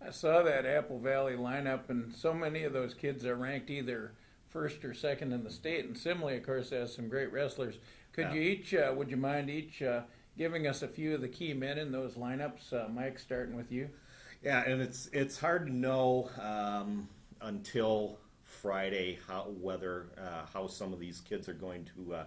I saw that Apple Valley lineup, and so many of those kids are ranked either first or second in the state. And Simley, of course, has some great wrestlers. Could Yeah. you would you mind each giving us a few of the key men in those lineups? Mike, starting with you. Yeah, and it's hard to know until Friday how some of these kids are going to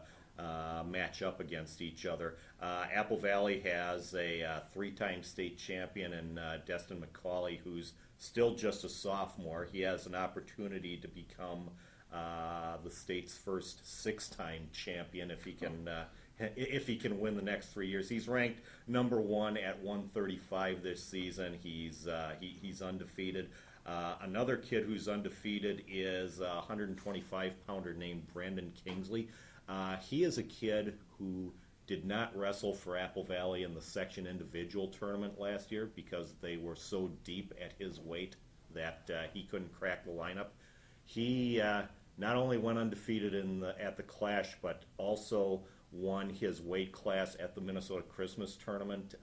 match up against each other. Apple Valley has a three-time state champion in Destin McCauley, who's still just a sophomore. He has an opportunity to become the state's first six-time champion if he can win the next 3 years. He's ranked number one at 135 this season. He's undefeated. Another kid who's undefeated is a 125-pounder named Brandon Kingsley. He is a kid who did not wrestle for Apple Valley in the section individual tournament last year because they were so deep at his weight that he couldn't crack the lineup. He not only went undefeated at the Clash, but also won his weight class at the Minnesota Christmas tournament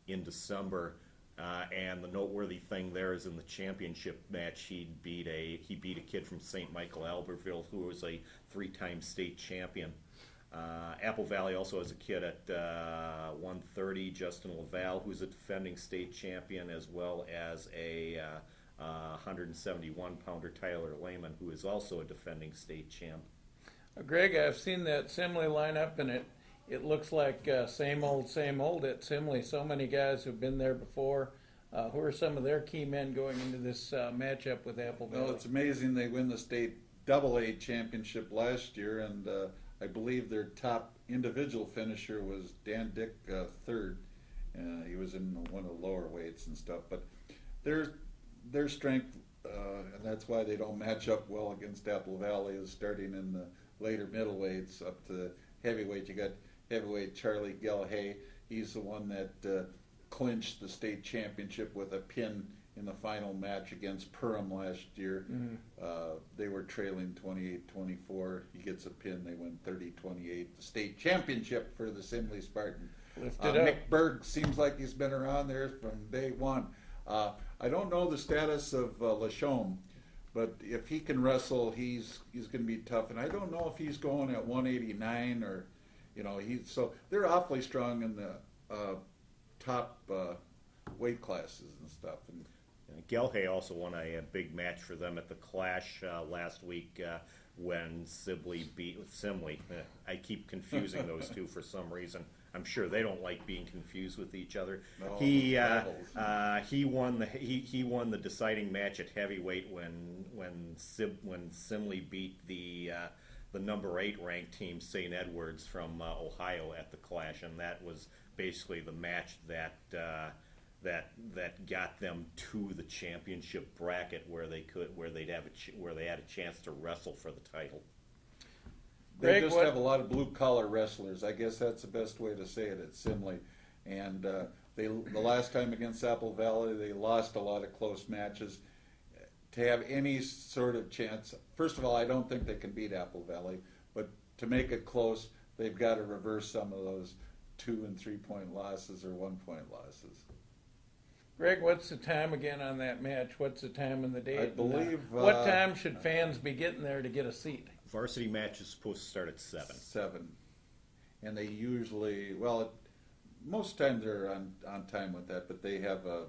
in December. And the noteworthy thing there is in the championship match, he beat a kid from St. Michael Albertville who was a three-time state champion. Apple Valley also has a kid at 130, Justin Laval, who's a defending state champion, as well as a 171-pounder Tyler Lehman, who is also a defending state champ. Greg, I've seen that Simley lineup, and it looks like same old at Simley. So many guys who've been there before. Who are some of their key men going into this matchup with Apple Valley? Well, it's amazing they win the state AA championship last year, and I believe their top individual finisher was Dan Dick, third. He was in one of the lower weights and stuff, but their strength, and that's why they don't match up well against Apple Valley, is starting in the later middleweights up to heavyweight. You got heavyweight Charlie Gelhay. He's the one that clinched the state championship with a pin in the final match against Perham last year. They were trailing 28-24. He gets a pin. They win 30-28. The state championship for the Simley Spartan. Mick Berg seems like he's been around there from day one. I don't know the status of Lachaume, but if he can wrestle, he's going to be tough. And I don't know if he's going at 189 or, so they're awfully strong in the top weight classes and stuff. And Gelhay also won a big match for them at the Clash last week when Sibley beat Simley. I keep confusing those two for some reason. I'm sure they don't like being confused with each other. No, he won the deciding match at heavyweight when Simley beat the number 8 ranked team St. Edwards from Ohio at the Clash, and that was basically the match that got them to the championship bracket where they had a chance to wrestle for the title. They just have a lot of blue-collar wrestlers. I guess that's the best way to say it at Simley. And the last time against Apple Valley, they lost a lot of close matches. To have any sort of chance, first of all, I don't think they can beat Apple Valley, but to make it close, they've got to reverse some of those 2- and 3-point losses or 1-point losses. Greg, what's the time again on that match? What's the time and the date? I believe... what time should fans be getting there to get a seat? Varsity match is supposed to start at 7. 7. And they usually, most times they're on time with that, but they have a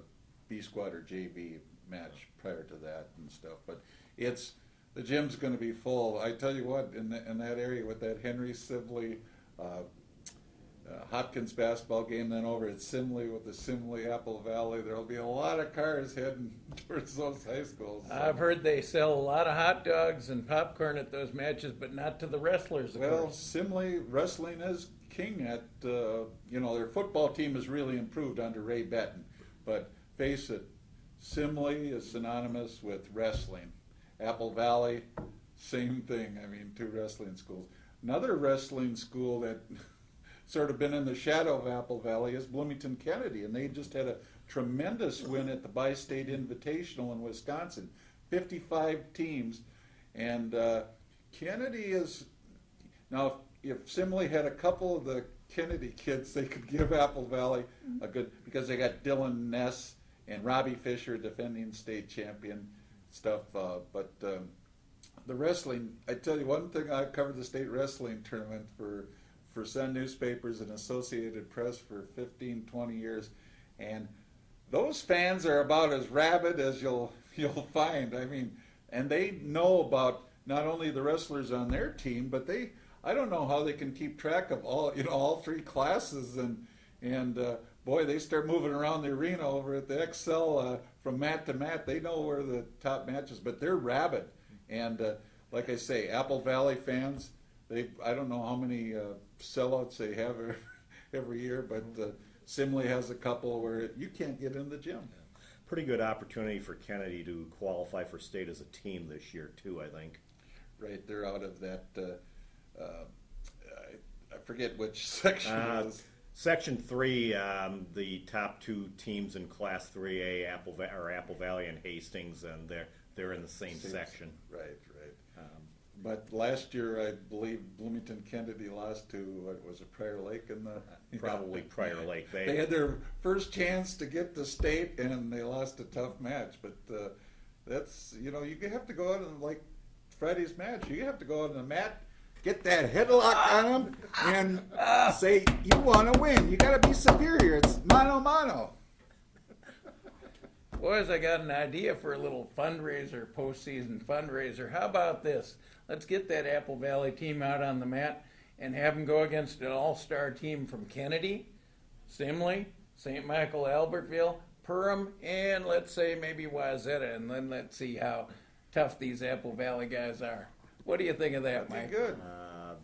B squad or JV match prior to that and stuff. But the gym's going to be full. I tell you what, in that area with that Henry Sibley Hopkins basketball game, then over at Simley with the Simley Apple Valley, there'll be a lot of cars heading towards those high schools. I've heard they sell a lot of hot dogs and popcorn at those matches, but not to the wrestlers, of course. Simley wrestling is king at, their football team has really improved under Ray Betton. But face it, Simley is synonymous with wrestling. Apple Valley, same thing. I mean, 2 wrestling schools. Another wrestling school that sort of been in the shadow of Apple Valley is Bloomington Kennedy, and they just had a tremendous win at the Bi-State Invitational in Wisconsin. 55 teams, and Kennedy is, now if Simley had a couple of the Kennedy kids, they could give Apple Valley a good, because they got Dylan Ness and Robbie Fisher, defending state champion stuff. But the wrestling, I tell you one thing, I covered the state wrestling tournament for Sun Newspapers and Associated Press for 15, 20 years, and those fans are about as rabid as you'll find. I mean, and they know about not only the wrestlers on their team, but I don't know how they can keep track of all three classes, and boy, they start moving around the arena over at the XL from mat to mat. They know where the top matches, but they're rabid. And like I say, Apple Valley fans, I don't know how many sellouts they have every year, but Simley has a couple where you can't get in the gym. Pretty good opportunity for Kennedy to qualify for state as a team this year too, I think. Right, they're out of that. I forget which section it is. Section 3, the top two teams in Class 3A, Apple Valley and Hastings, and they're in the same section. Right. But last year, I believe Bloomington Kennedy lost to, what was it, Prior Lake in the... Probably Prior Lake. They had their first chance to get to state, and they lost a tough match. But that's, you have to go out and, like Friday's match, you have to go out on the mat, get that headlock on them, and say, you want to win. You got to be superior. It's mano-mano. Boys, I got an idea for a little fundraiser, postseason fundraiser. How about this? Let's get that Apple Valley team out on the mat and have them go against an all-star team from Kennedy, Simley, St. Michael, Albertville, Perham, and let's say maybe Wayzata, and then let's see how tough these Apple Valley guys are. What do you think of that, Mike? Good.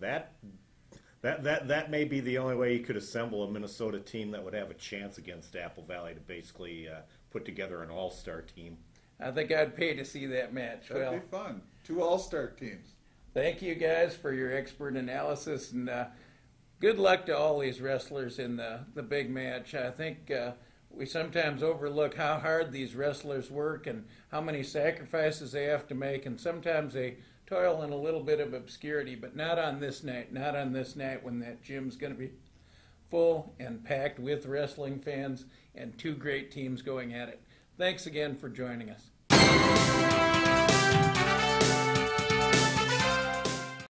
That may be the only way you could assemble a Minnesota team that would have a chance against Apple Valley to basically put together an all-star team. I think I'd pay to see that match. That'd be fun. 2 all-star teams. Thank you guys for your expert analysis, and good luck to all these wrestlers in the big match. I think we sometimes overlook how hard these wrestlers work and how many sacrifices they have to make, and sometimes they toil in a little bit of obscurity, but not on this night. Not on this night when that gym's going to be full and packed with wrestling fans and 2 great teams going at it. Thanks again for joining us.